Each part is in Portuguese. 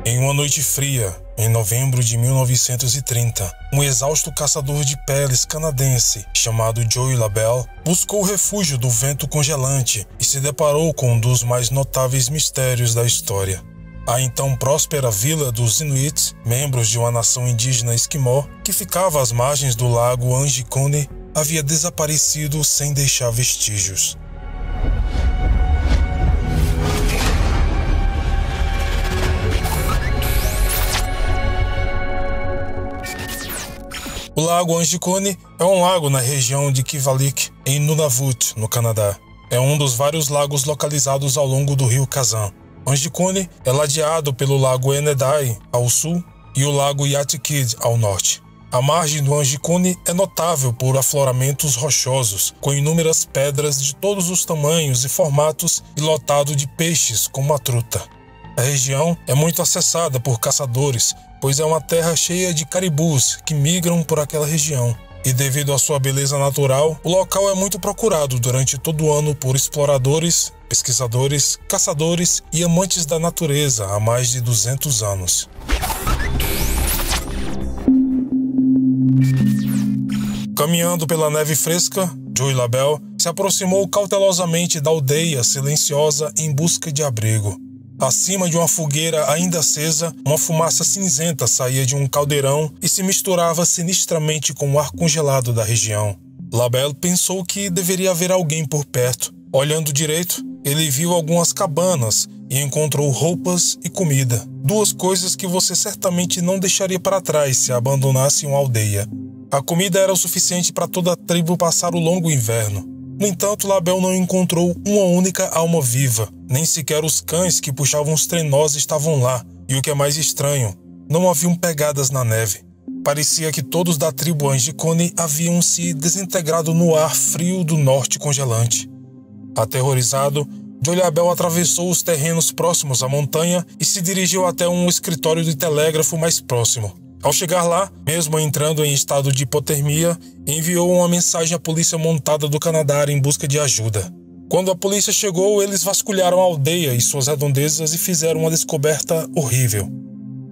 Em uma noite fria, em novembro de 1930, um exausto caçador de peles canadense chamado Joey LaBelle buscou o refúgio do vento congelante e se deparou com um dos mais notáveis mistérios da história. A então próspera vila dos Inuits, membros de uma nação indígena esquimó, que ficava às margens do lago Anjikuni, havia desaparecido sem deixar vestígios. O lago Anjikuni é um lago na região de Kivalliq, em Nunavut, no Canadá. É um dos vários lagos localizados ao longo do rio Kazan. Anjikuni é ladeado pelo lago Enedai, ao sul, e o lago Yatikid, ao norte. A margem do Anjikuni é notável por afloramentos rochosos, com inúmeras pedras de todos os tamanhos e formatos e lotado de peixes como a truta. A região é muito acessada por caçadores, pois é uma terra cheia de caribus que migram por aquela região. E devido à sua beleza natural, o local é muito procurado durante todo o ano por exploradores, pesquisadores, caçadores e amantes da natureza há mais de 200 anos. Caminhando pela neve fresca, Joey LaBelle se aproximou cautelosamente da aldeia silenciosa em busca de abrigo. Acima de uma fogueira ainda acesa, uma fumaça cinzenta saía de um caldeirão e se misturava sinistramente com o ar congelado da região. LaBelle pensou que deveria haver alguém por perto. Olhando direito, ele viu algumas cabanas e encontrou roupas e comida. Duas coisas que você certamente não deixaria para trás se abandonasse uma aldeia. A comida era o suficiente para toda a tribo passar o longo inverno. No entanto, LaBelle não encontrou uma única alma viva. Nem sequer os cães que puxavam os trenós estavam lá. E o que é mais estranho, não haviam pegadas na neve. Parecia que todos da tribo Anjikuni haviam se desintegrado no ar frio do norte congelante. Aterrorizado, Joey LaBelle atravessou os terrenos próximos à montanha e se dirigiu até um escritório de telégrafo mais próximo. Ao chegar lá, mesmo entrando em estado de hipotermia, enviou uma mensagem à polícia montada do Canadá em busca de ajuda. Quando a polícia chegou, eles vasculharam a aldeia e suas redondezas e fizeram uma descoberta horrível.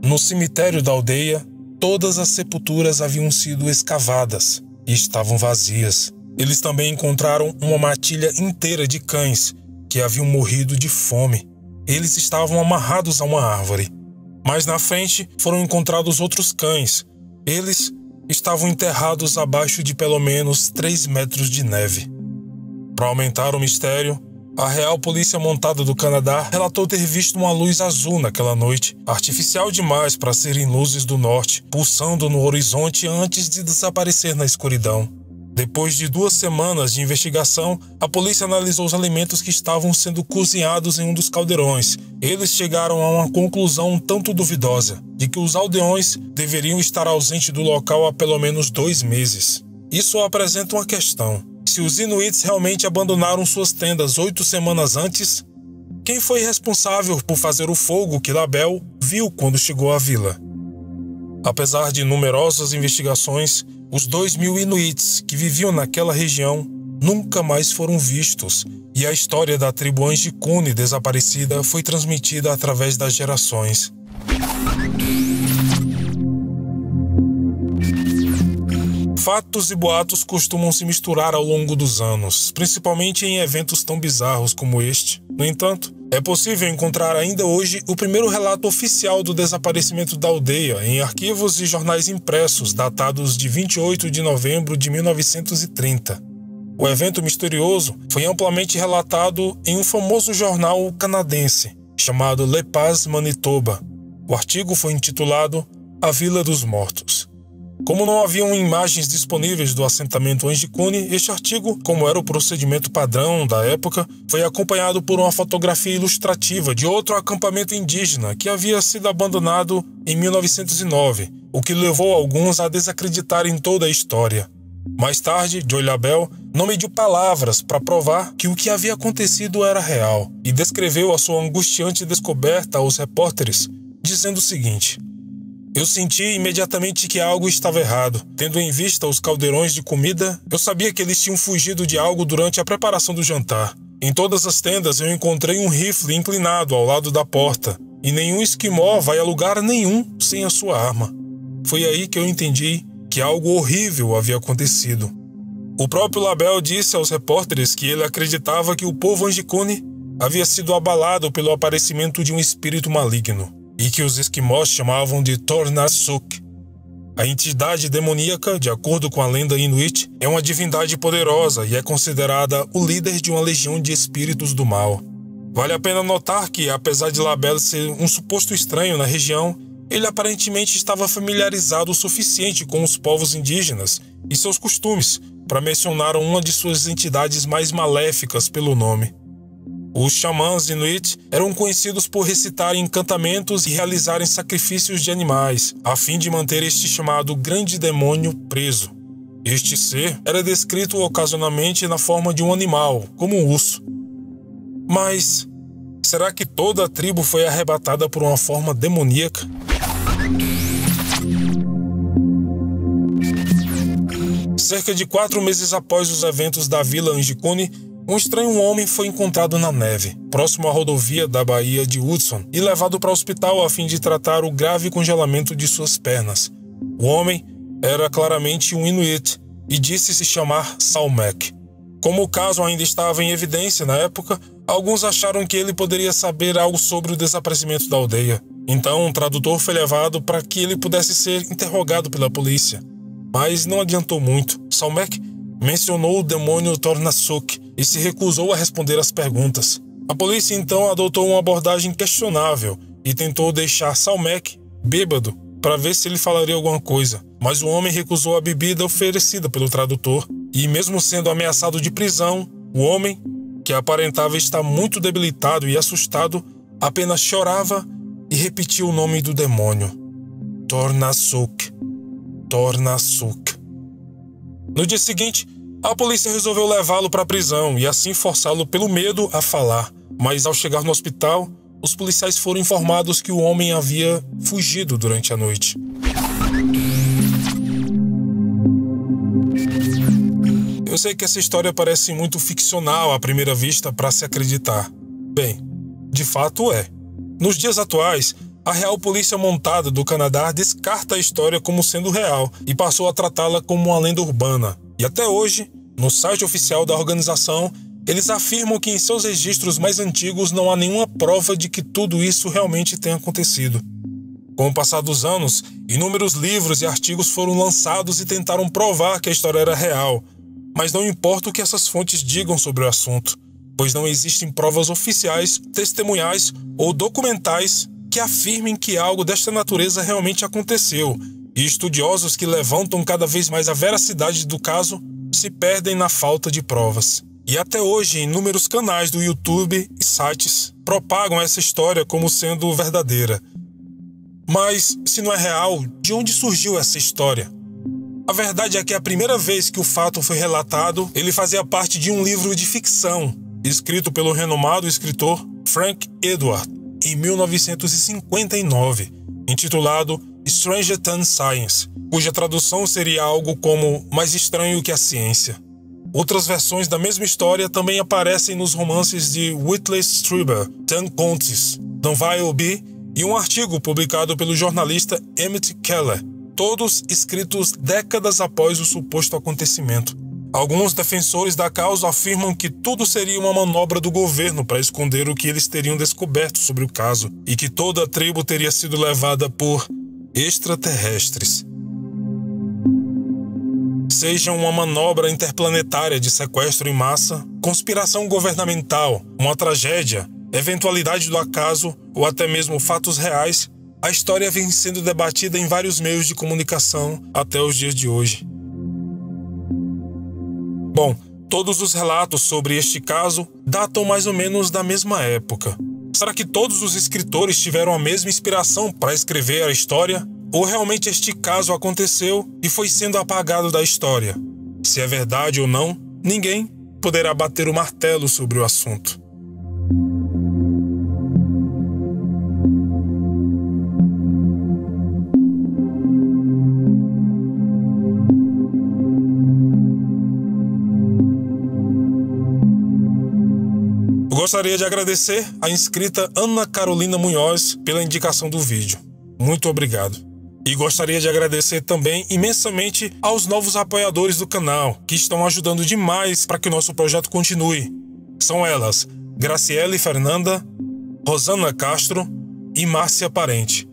No cemitério da aldeia, todas as sepulturas haviam sido escavadas e estavam vazias. Eles também encontraram uma matilha inteira de cães que haviam morrido de fome. Eles estavam amarrados a uma árvore. Mais na frente foram encontrados outros cães. Eles estavam enterrados abaixo de pelo menos 3 metros de neve. Para aumentar o mistério, a Real Polícia Montada do Canadá relatou ter visto uma luz azul naquela noite, artificial demais para serem luzes do norte, pulsando no horizonte antes de desaparecer na escuridão. Depois de 2 semanas de investigação, a polícia analisou os alimentos que estavam sendo cozinhados em um dos caldeirões. Eles chegaram a uma conclusão um tanto duvidosa, de que os aldeões deveriam estar ausentes do local há pelo menos 2 meses. Isso apresenta uma questão. Se os Inuits realmente abandonaram suas tendas 8 semanas antes, quem foi responsável por fazer o fogo que LaBelle viu quando chegou à vila? Apesar de numerosas investigações, os 2.000 Inuits que viviam naquela região nunca mais foram vistos, e a história da tribo Anjikuni desaparecida foi transmitida através das gerações. Fatos e boatos costumam se misturar ao longo dos anos, principalmente em eventos tão bizarros como este. No entanto, é possível encontrar ainda hoje o primeiro relato oficial do desaparecimento da aldeia em arquivos e jornais impressos datados de 28 de novembro de 1930. O evento misterioso foi amplamente relatado em um famoso jornal canadense chamado Le Pas Manitoba. O artigo foi intitulado A Vila dos Mortos. Como não haviam imagens disponíveis do assentamento Anjikuni, este artigo, como era o procedimento padrão da época, foi acompanhado por uma fotografia ilustrativa de outro acampamento indígena que havia sido abandonado em 1909, o que levou alguns a desacreditar em toda a história. Mais tarde, Joey LaBelle não mediu palavras para provar que o que havia acontecido era real e descreveu a sua angustiante descoberta aos repórteres, dizendo o seguinte: "Eu senti imediatamente que algo estava errado. Tendo em vista os caldeirões de comida, eu sabia que eles tinham fugido de algo durante a preparação do jantar. Em todas as tendas eu encontrei um rifle inclinado ao lado da porta. e nenhum esquimó vai a lugar nenhum sem a sua arma. Foi aí que eu entendi que algo horrível havia acontecido. O próprio Labelle disse aos repórteres que ele acreditava que o povo Angicune havia sido abalado pelo aparecimento de um espírito maligno, e que os esquimós chamavam de Tornarsuk. A entidade demoníaca, de acordo com a lenda inuit, é uma divindade poderosa e é considerada o líder de uma legião de espíritos do mal. Vale a pena notar que, apesar de Labelle ser um suposto estranho na região, ele aparentemente estava familiarizado o suficiente com os povos indígenas e seus costumes para mencionar uma de suas entidades mais maléficas pelo nome. Os xamãs inuit eram conhecidos por recitarem encantamentos e realizarem sacrifícios de animais, a fim de manter este chamado grande demônio preso. Este ser era descrito ocasionalmente na forma de um animal, como um urso. Mas será que toda a tribo foi arrebatada por uma forma demoníaca? Cerca de 4 meses após os eventos da Vila Angicune, um estranho homem foi encontrado na neve, próximo à rodovia da Baía de Hudson, e levado para o hospital a fim de tratar o grave congelamento de suas pernas. O homem era claramente um Inuit e disse se chamar Salmek. Como o caso ainda estava em evidência na época, alguns acharam que ele poderia saber algo sobre o desaparecimento da aldeia. Então, um tradutor foi levado para que ele pudesse ser interrogado pela polícia. Mas não adiantou muito. Salmek mencionou o demônio Tornarsuk e se recusou a responder às perguntas. A polícia então adotou uma abordagem questionável e tentou deixar Salmek bêbado para ver se ele falaria alguma coisa, mas o homem recusou a bebida oferecida pelo tradutor e, mesmo sendo ameaçado de prisão, o homem, que aparentava estar muito debilitado e assustado, apenas chorava e repetia o nome do demônio: Tornarsuk, Tornarsuk. No dia seguinte, a polícia resolveu levá-lo para a prisão e assim forçá-lo pelo medo a falar. Mas ao chegar no hospital, os policiais foram informados que o homem havia fugido durante a noite. Eu sei que essa história parece muito ficcional à primeira vista para se acreditar. Bem, de fato é. Nos dias atuais, a Real Polícia Montada do Canadá descarta a história como sendo real e passou a tratá-la como uma lenda urbana. E até hoje, no site oficial da organização, eles afirmam que em seus registros mais antigos não há nenhuma prova de que tudo isso realmente tenha acontecido. Com o passar dos anos, inúmeros livros e artigos foram lançados e tentaram provar que a história era real, mas não importa o que essas fontes digam sobre o assunto, pois não existem provas oficiais, testemunhais ou documentais que afirmem que algo desta natureza realmente aconteceu, e estudiosos que levantam cada vez mais a veracidade do caso se perdem na falta de provas. E até hoje, inúmeros canais do YouTube e sites propagam essa história como sendo verdadeira. Mas, se não é real, de onde surgiu essa história? A verdade é que a primeira vez que o fato foi relatado, ele fazia parte de um livro de ficção, escrito pelo renomado escritor Frank Edward, em 1959, intitulado Stranger Than Science, cuja tradução seria algo como Mais Estranho que a Ciência. Outras versões da mesma história também aparecem nos romances de Whitley Strieber, Ten Contes, Danville B, e um artigo publicado pelo jornalista Emmett Keller, todos escritos décadas após o suposto acontecimento. Alguns defensores da causa afirmam que tudo seria uma manobra do governo para esconder o que eles teriam descoberto sobre o caso e que toda a tribo teria sido levada por extraterrestres. Seja uma manobra interplanetária de sequestro em massa, conspiração governamental, uma tragédia, eventualidade do acaso ou até mesmo fatos reais, a história vem sendo debatida em vários meios de comunicação até os dias de hoje. Bom, todos os relatos sobre este caso datam mais ou menos da mesma época. Será que todos os escritores tiveram a mesma inspiração para escrever a história? Ou realmente este caso aconteceu e foi sendo apagado da história? Se é verdade ou não, ninguém poderá bater o martelo sobre o assunto. Eu gostaria de agradecer a inscrita Ana Carolina Munhoz pela indicação do vídeo. Muito obrigado. E gostaria de agradecer também imensamente aos novos apoiadores do canal, que estão ajudando demais para que o nosso projeto continue. São elas, Graciele Fernanda, Rosana Castro e Márcia Parente.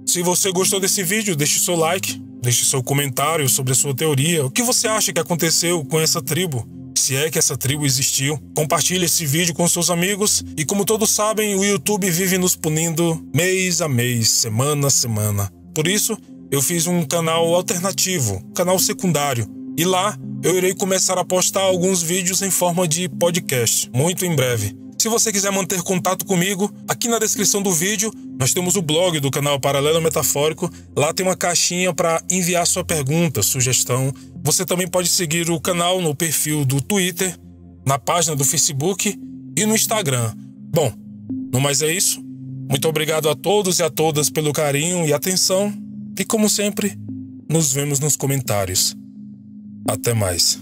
Se você gostou desse vídeo, deixe seu like, deixe seu comentário sobre a sua teoria, o que você acha que aconteceu com essa tribo, se é que essa tribo existiu. Compartilhe esse vídeo com seus amigos e, como todos sabem, o YouTube vive nos punindo mês a mês, semana a semana. Por isso, eu fiz um canal alternativo, canal secundário, e lá eu irei começar a postar alguns vídeos em forma de podcast, muito em breve. Se você quiser manter contato comigo, aqui na descrição do vídeo nós temos o blog do canal Paralelo Metafórico. Lá tem uma caixinha para enviar sua pergunta, sugestão. Você também pode seguir o canal no perfil do Twitter, na página do Facebook e no Instagram. Bom, no mais é isso. Muito obrigado a todos e a todas pelo carinho e atenção. E como sempre, nos vemos nos comentários. Até mais.